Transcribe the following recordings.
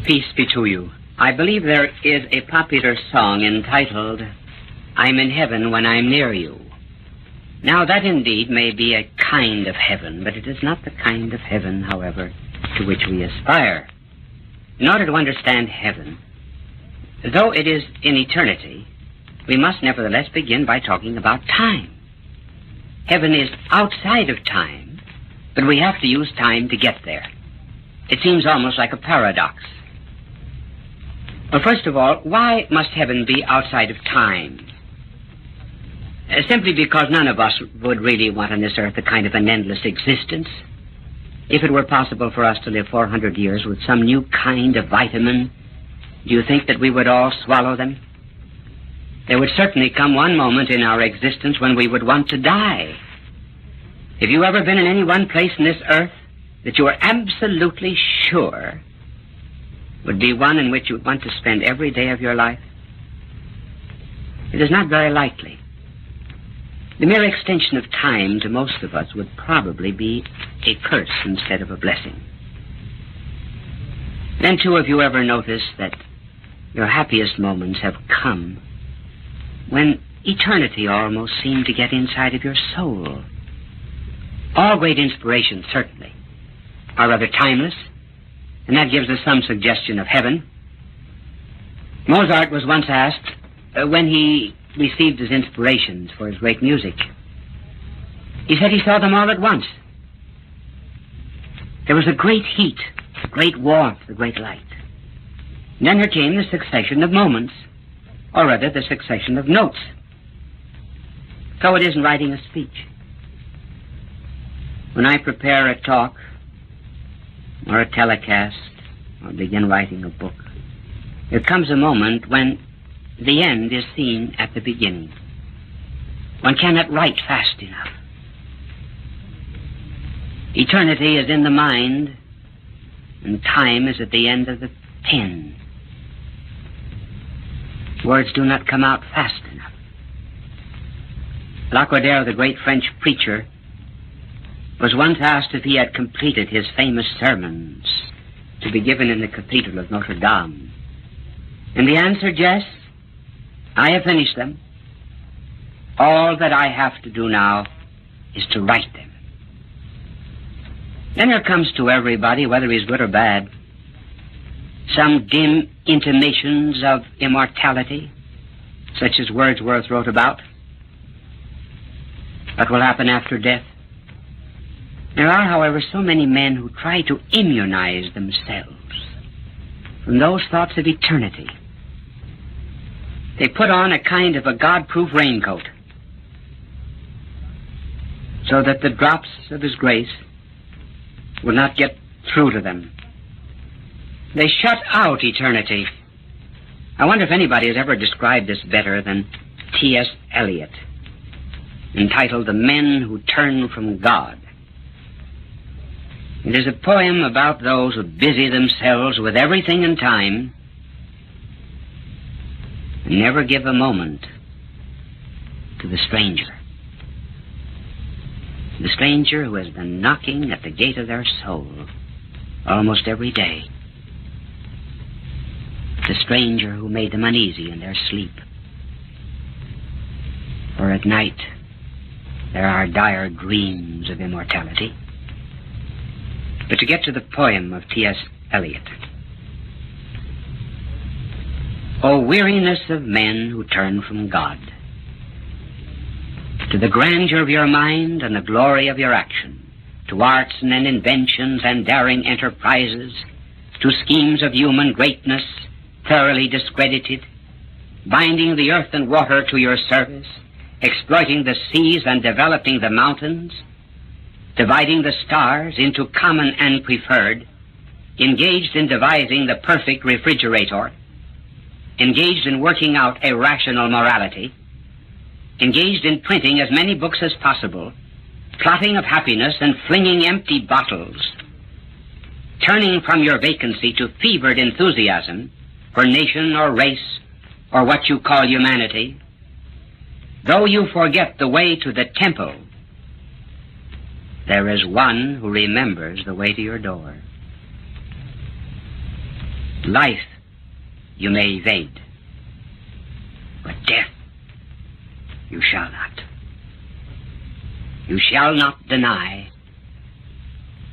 Peace be to you. I believe there is a popular song entitled, I'm in heaven when I'm near you. Now, that indeed may be a kind of heaven, but it is not the kind of heaven, however, to which we aspire. In order to understand heaven, though it is in eternity, we must nevertheless begin by talking about time. Heaven is outside of time, but we have to use time to get there. It seems almost like a paradox. Well, first of all, why must heaven be outside of time? Simply because none of us would really want on this earth a kind of an endless existence. If it were possible for us to live 400 years with some new kind of vitamin, do you think that we would all swallow them? There would certainly come one moment in our existence when we would want to die. Have you ever been in any one place in this earth that you are absolutely sure would be one in which you would want to spend every day of your life? It is not very likely. The mere extension of time to most of us would probably be a curse instead of a blessing. Then, too, have you ever noticed that your happiest moments have come when eternity almost seemed to get inside of your soul? All great inspirations, certainly, are rather timeless, and that gives us some suggestion of heaven. Mozart was once asked when he received his inspirations for his great music. He said he saw them all at once. There was a great heat, a great warmth, a great light. And then there came the succession of moments, or rather the succession of notes. So it isn't writing a speech. When I prepare a talk, or a telecast, or begin writing a book, there comes a moment when the end is seen at the beginning. One cannot write fast enough. Eternity is in the mind, and time is at the end of the pen. Words do not come out fast enough. Lacordaire, the great French preacher, was once asked if he had completed his famous sermons to be given in the Cathedral of Notre Dame. And he answered, yes, I have finished them. All that I have to do now is to write them. Then there comes to everybody, whether he's good or bad, some dim intimations of immortality, such as Wordsworth wrote about. What will happen after death? There are, however, so many men who try to immunize themselves from those thoughts of eternity. They put on a kind of a God-proof raincoat so that the drops of His grace will not get through to them. They shut out eternity. I wonder if anybody has ever described this better than T.S. Eliot, entitled The Men Who Turn from God. It is a poem about those who busy themselves with everything in time and never give a moment to the stranger. The stranger who has been knocking at the gate of their soul almost every day. The stranger who made them uneasy in their sleep. For at night there are dire dreams of immortality. But to get to the poem of T.S. Eliot. O weariness of men who turn from God, to the grandeur of your mind and the glory of your action, to arts and inventions and daring enterprises, to schemes of human greatness thoroughly discredited, binding the earth and water to your service, exploiting the seas and developing the mountains, dividing the stars into common and preferred, engaged in devising the perfect refrigerator, engaged in working out a rational morality, engaged in printing as many books as possible, plotting of happiness and flinging empty bottles, turning from your vacancy to fevered enthusiasm for nation or race or what you call humanity, though you forget the way to the temple, there is one who remembers the way to your door. Life you may evade, but death you shall not. You shall not deny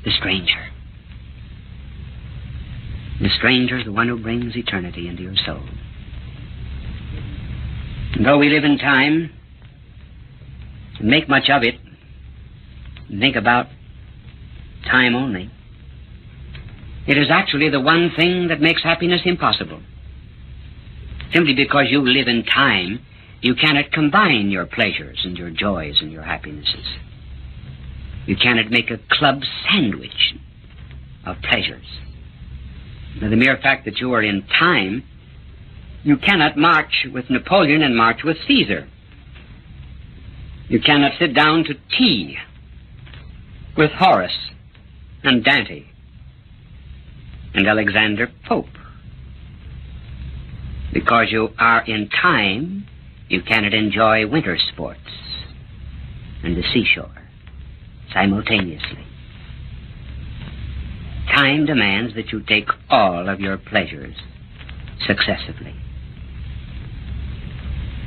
the stranger. The stranger is the one who brings eternity into your soul. And though we live in time and make much of it, and think about time only, it is actually the one thing that makes happiness impossible. Simply because you live in time, you cannot combine your pleasures and your joys and your happinesses. You cannot make a club sandwich of pleasures. Now, the mere fact that you are in time, you cannot march with Napoleon and march with Caesar. You cannot sit down to tea with Horace and Dante and Alexander Pope. Because you are in time, you cannot enjoy winter sports and the seashore simultaneously. Time demands that you take all of your pleasures successively.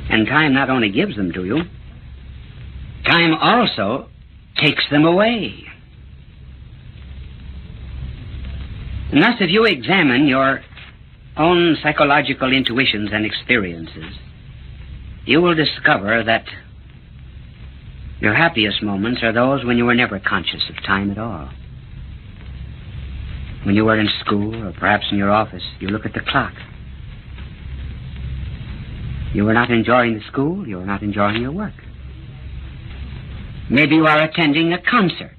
And time not only gives them to you, time also takes them away. And thus, if you examine your own psychological intuitions and experiences, you will discover that your happiest moments are those when you were never conscious of time at all. When you were in school, or perhaps in your office, you look at the clock. You were not enjoying the school, you were not enjoying your work. Maybe you are attending a concert,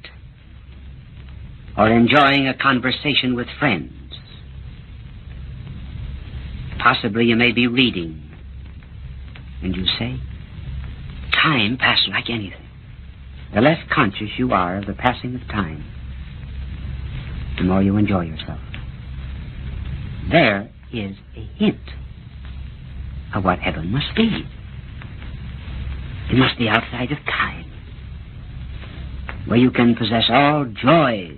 or enjoying a conversation with friends. Possibly you may be reading, and you say, time passed like anything. The less conscious you are of the passing of time, the more you enjoy yourself. There is a hint of what heaven must be. It must be outside of time, where you can possess all joys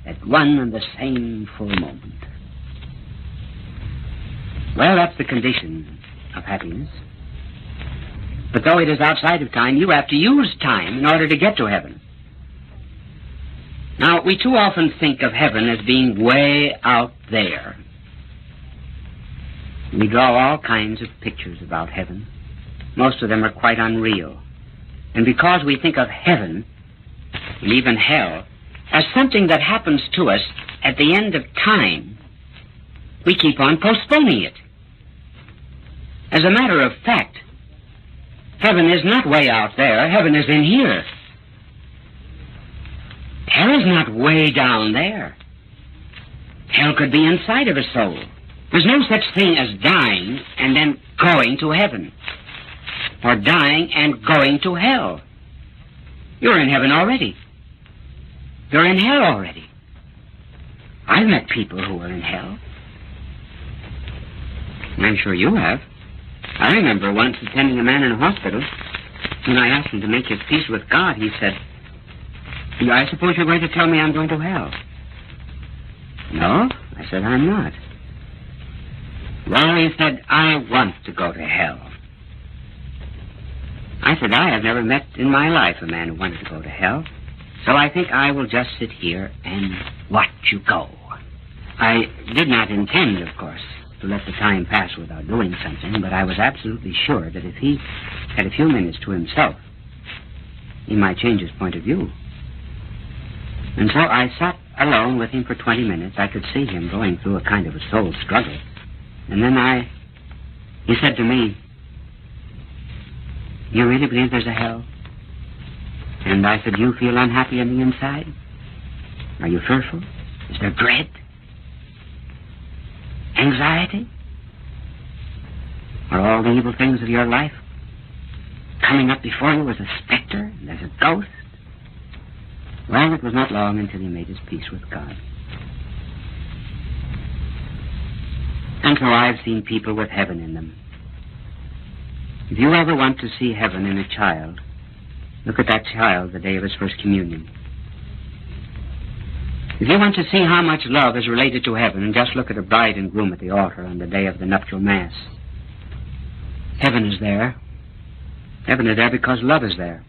at one and the same full moment. Well, that's the condition of happiness. But though it is outside of time, you have to use time in order to get to heaven. Now, we too often think of heaven as being way out there. We draw all kinds of pictures about heaven. Most of them are quite unreal. And because we think of heaven, and even hell, as something that happens to us at the end of time, we keep on postponing it. As a matter of fact, heaven is not way out there. Heaven is in here. Hell is not way down there. Hell could be inside of a soul. There's no such thing as dying and then going to heaven, or dying and going to hell. You're in heaven already. You're in hell already. I've met people who were in hell. I'm sure you have. I remember once attending a man in a hospital. When I asked him to make his peace with God, he said, I suppose you're going to tell me I'm going to hell. No, I said, I'm not. Well, he said, I want to go to hell. I said, I have never met in my life a man who wanted to go to hell, so I think I will just sit here and watch you go. I did not intend, of course, to let the time pass without doing something, but I was absolutely sure that if he had a few minutes to himself, he might change his point of view. And so I sat alone with him for 20 minutes. I could see him going through a kind of a soul struggle. And then he said to me, you really believe there's a hell? And I said, do you feel unhappy on the inside? Are you fearful? Is there dread? Anxiety? Are all the evil things of your life coming up before you as a specter and as a ghost? Well, it was not long until he made his peace with God. And so I've seen people with heaven in them. If you ever want to see heaven in a child, look at that child the day of his first communion. If you want to see how much love is related to heaven, just look at a bride and groom at the altar on the day of the nuptial mass. Heaven is there. Heaven is there because love is there.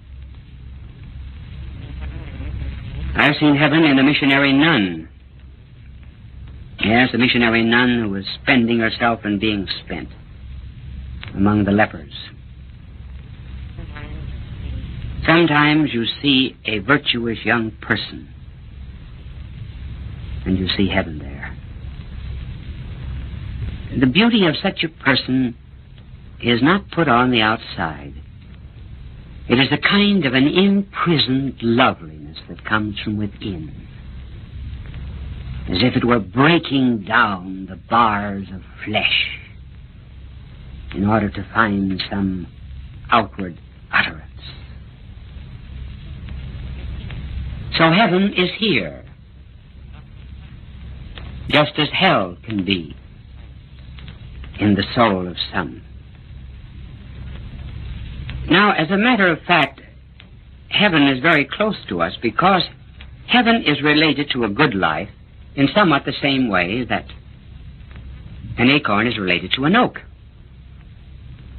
I've seen heaven in a missionary nun. Yes, a missionary nun who was spending herself and being spent among the lepers. Sometimes you see a virtuous young person, and you see heaven there. The beauty of such a person is not put on the outside. It is a kind of an imprisoned loveliness that comes from within, as if it were breaking down the bars of flesh in order to find some outward utterance. So heaven is here, just as hell can be in the soul of some. Now, as a matter of fact, heaven is very close to us because heaven is related to a good life in somewhat the same way that an acorn is related to an oak.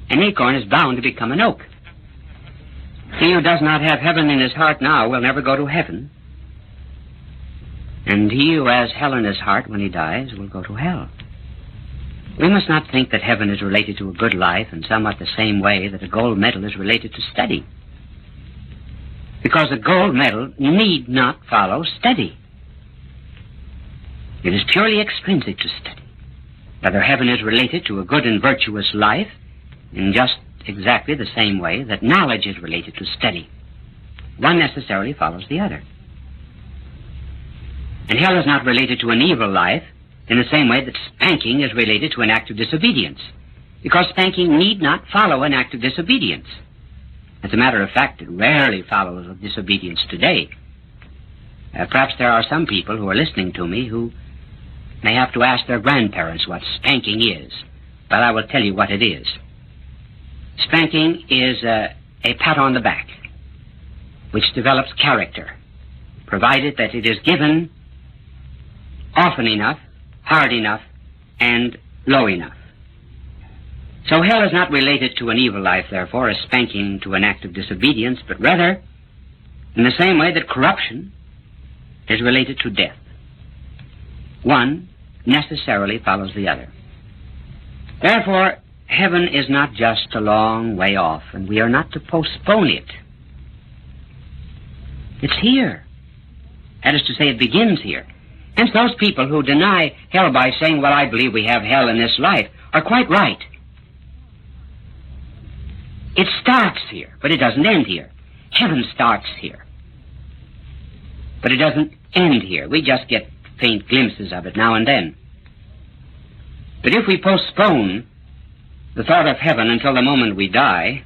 An acorn is bound to become an oak. He who does not have heaven in his heart now will never go to heaven. And he who has hell in his heart when he dies will go to hell. We must not think that heaven is related to a good life in somewhat the same way that a gold medal is related to study. Because a gold medal need not follow study. It is purely extrinsic to study. Whether heaven is related to a good and virtuous life in just exactly the same way that knowledge is related to study. One necessarily follows the other. And hell is not related to an evil life in the same way that spanking is related to an act of disobedience, because spanking need not follow an act of disobedience. As a matter of fact, it rarely follows with disobedience today. Perhaps there are some people who are listening to me who may have to ask their grandparents what spanking is. But I will tell you what it is. Spanking is a pat on the back, which develops character, provided that it is given often enough, hard enough, and low enough. So hell is not related to an evil life, therefore, as spanking to an act of disobedience, but rather in the same way that corruption is related to death. One necessarily follows the other. Therefore, heaven is not just a long way off, and we are not to postpone it. It's here. That is to say, it begins here. Hence, those people who deny hell by saying, well, I believe we have hell in this life, are quite right. It starts here, but it doesn't end here. Heaven starts here, but it doesn't end here. We just get faint glimpses of it now and then. But if we postpone the thought of heaven until the moment we die,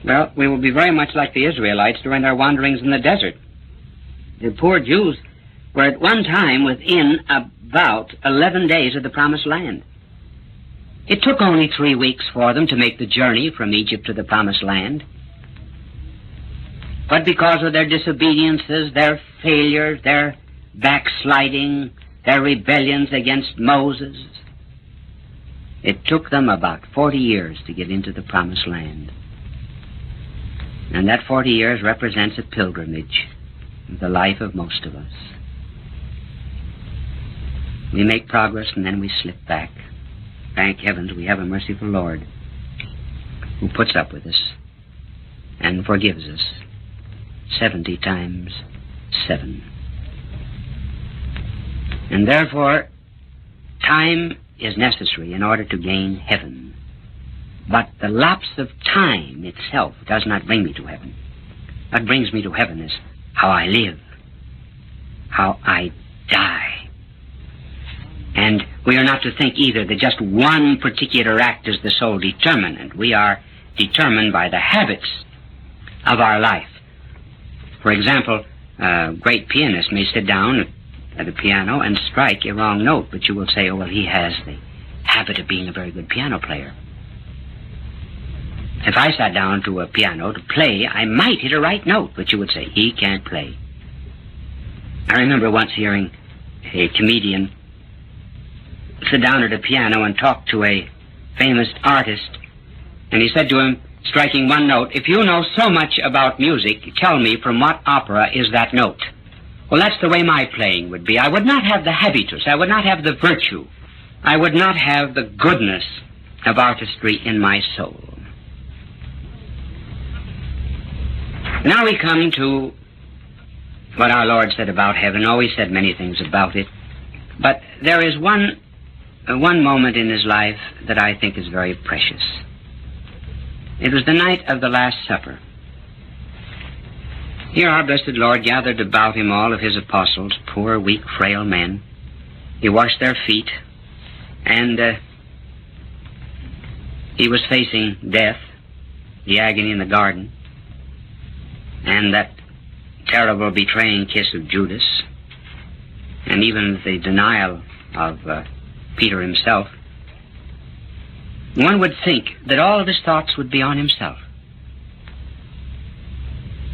well, we will be very much like the Israelites during their wanderings in the desert. The poor Jews were at one time within about 11 days of the Promised Land. It took only 3 weeks for them to make the journey from Egypt to the Promised Land. But because of their disobediences, their failures, their backsliding, their rebellions against Moses, it took them about 40 years to get into the Promised Land. And that 40 years represents a pilgrimage in the life of most of us. We make progress and then we slip back. Thank heavens we have a merciful Lord who puts up with us and forgives us 70 times 7. And therefore, time is necessary in order to gain heaven. But the lapse of time itself does not bring me to heaven. What brings me to heaven is how I live, how I die. And we are not to think either that just one particular act is the sole determinant. We are determined by the habits of our life. For example, a great pianist may sit down at a piano and strike a wrong note, but you will say, oh, well, he has the habit of being a very good piano player. If I sat down to a piano to play, I might hit a right note, but you would say, he can't play. I remember once hearing a comedian sit down at a piano and talk to a famous artist, and he said to him, striking one note, "If you know so much about music, tell me from what opera is that note." Well, that's the way my playing would be. I would not have the habitus, I would not have the virtue, I would not have the goodness of artistry in my soul. Now we come to what our Lord said about heaven. Oh, he said many things about it, but there is one moment in his life that I think is very precious. It was the night of the Last Supper. Here our blessed Lord gathered about him all of his apostles, poor, weak, frail men. He washed their feet, and he was facing death, the agony in the garden, and that terrible betraying kiss of Judas, and even the denial of Peter himself. One would think that all of his thoughts would be on himself.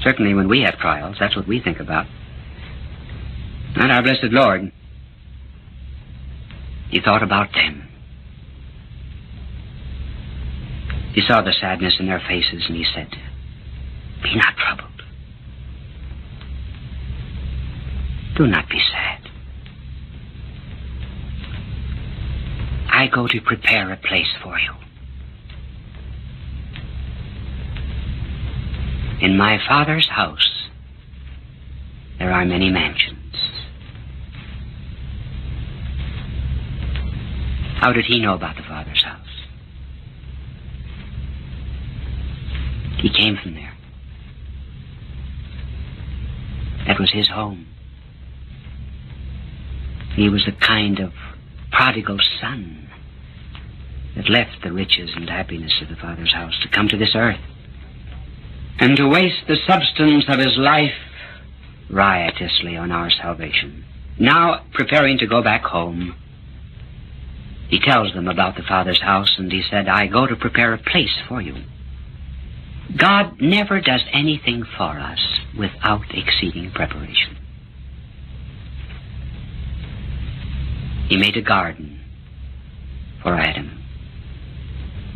Certainly when we have trials, that's what we think about. Not our blessed Lord. He thought about them. He saw the sadness in their faces, and he said, "Be not troubled. Do not be sad. I go to prepare a place for you. In my Father's house, there are many mansions." How did he know about the Father's house? He came from there. That was his home. He was a kind of prodigal son that left the riches and happiness of the Father's house to come to this earth and to waste the substance of his life riotously on our salvation. Now, preparing to go back home, he tells them about the Father's house, and he said, "I go to prepare a place for you." God never does anything for us without exceeding preparation. He made a garden for Adam,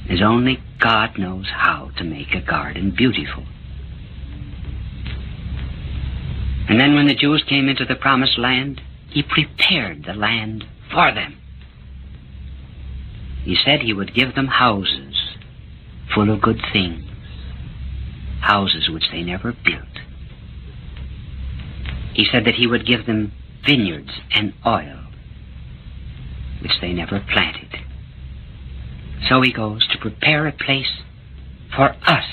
as only God knows how to make a garden beautiful. And then when the Jews came into the promised land, he prepared the land for them. He said he would give them houses full of good things, houses which they never built. He said that he would give them vineyards and oil, which they never planted. So he goes to prepare a place for us.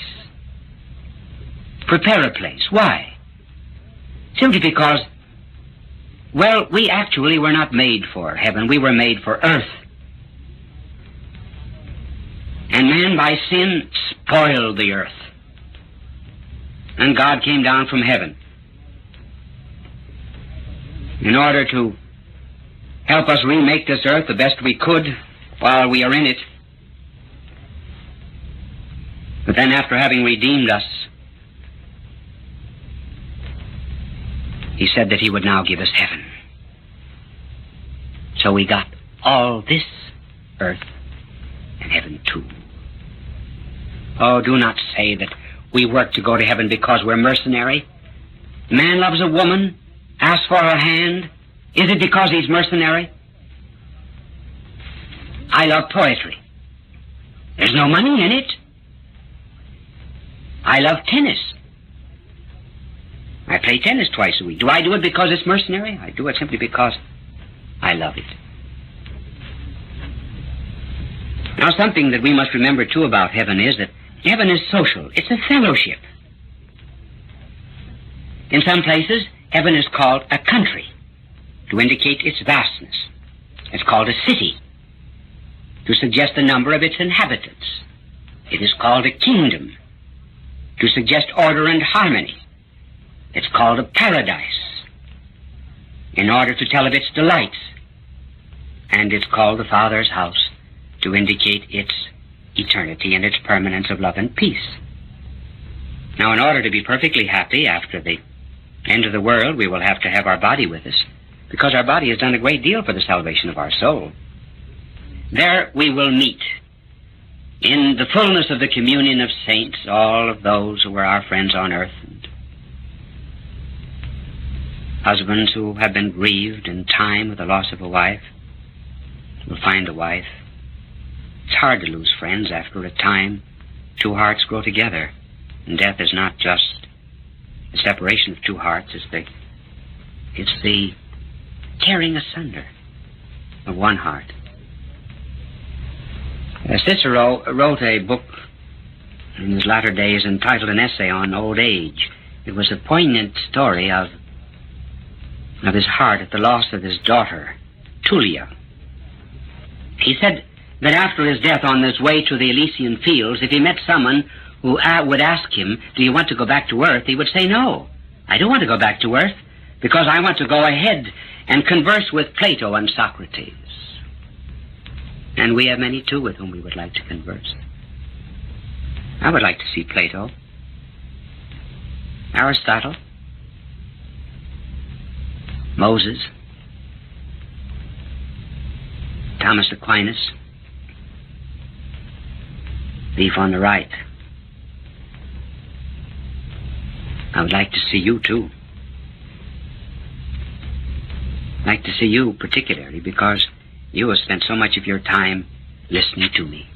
Prepare a place. Why? Simply because, well, we actually were not made for heaven. We were made for earth. And man, by sin, spoiled the earth. And God came down from heaven in order to help us remake this earth the best we could while we are in it. But then after having redeemed us, he said that he would now give us heaven. So we got all this earth and heaven too. Oh, do not say that we work to go to heaven because we're mercenary. Man loves a woman, asks for her hand. Is it because he's mercenary? I love poetry. There's no money in it. I love tennis. I play tennis twice a week. Do I do it because it's mercenary? I do it simply because I love it. Now, something that we must remember, too, about heaven is that heaven is social. It's a fellowship. In some places, heaven is called a country to indicate its vastness. It's called a city to suggest the number of its inhabitants. It is called a kingdom to suggest order and harmony. It's called a paradise in order to tell of its delights. And it's called the Father's house to indicate its eternity and its permanence of love and peace. Now, in order to be perfectly happy after the Into the world we will have to have our body with us, because our body has done a great deal for the salvation of our soul. There we will meet, in the fullness of the communion of saints, all of those who were our friends on earth, and husbands who have been grieved in time with the loss of a wife will find a wife. It's hard to lose friends after a time. Two hearts grow together, and death is not just the separation of two hearts, it's the tearing asunder of one heart. Cicero wrote a book in his latter days entitled An Essay on Old Age. It was a poignant story of his heart at the loss of his daughter, Tullia. He said that after his death, on his way to the Elysian fields, if he met someone who would ask him, "Do you want to go back to earth?" he would say, "No, I don't want to go back to earth, because I want to go ahead and converse with Plato and Socrates." And we have many, too, with whom we would like to converse. I would like to see Plato, Aristotle, Moses, Thomas Aquinas, Thief on the right. I would like to see you, too. I'd like to see you particularly because you have spent so much of your time listening to me.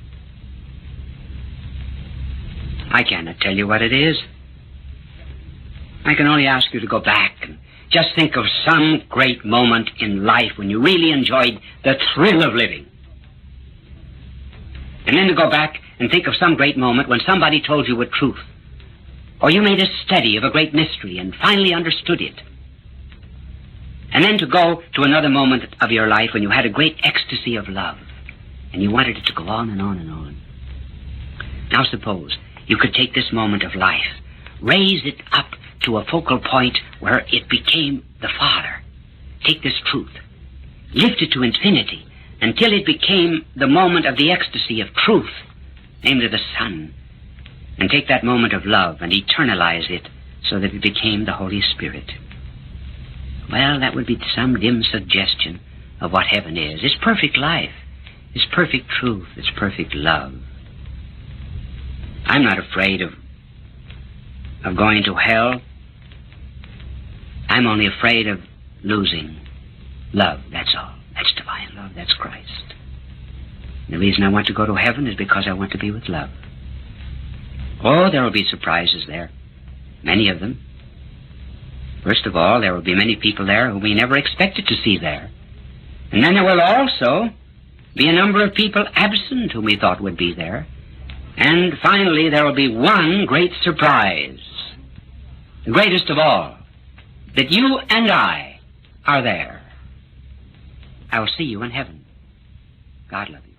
I cannot tell you what it is. I can only ask you to go back and just think of some great moment in life when you really enjoyed the thrill of living. And then to go back and think of some great moment when somebody told you a truth, or you made a study of a great mystery and finally understood it. And then to go to another moment of your life when you had a great ecstasy of love, and you wanted it to go on and on and on. Now suppose you could take this moment of life, raise it up to a focal point where it became the Father. Take this truth, lift it to infinity until it became the moment of the ecstasy of truth, namely the Son, and take that moment of love and eternalize it so that it became the Holy Spirit. Well, that would be some dim suggestion of what heaven is. It's perfect life. It's perfect truth. It's perfect love. I'm not afraid of going to hell. I'm only afraid of losing love, that's all. That's divine love. That's Christ. The reason I want to go to heaven is because I want to be with love. Oh, there will be surprises there. Many of them. First of all, there will be many people there whom we never expected to see there. And then there will also be a number of people absent whom we thought would be there. And finally, there will be one great surprise, the greatest of all, that you and I are there. I will see you in heaven. God love you.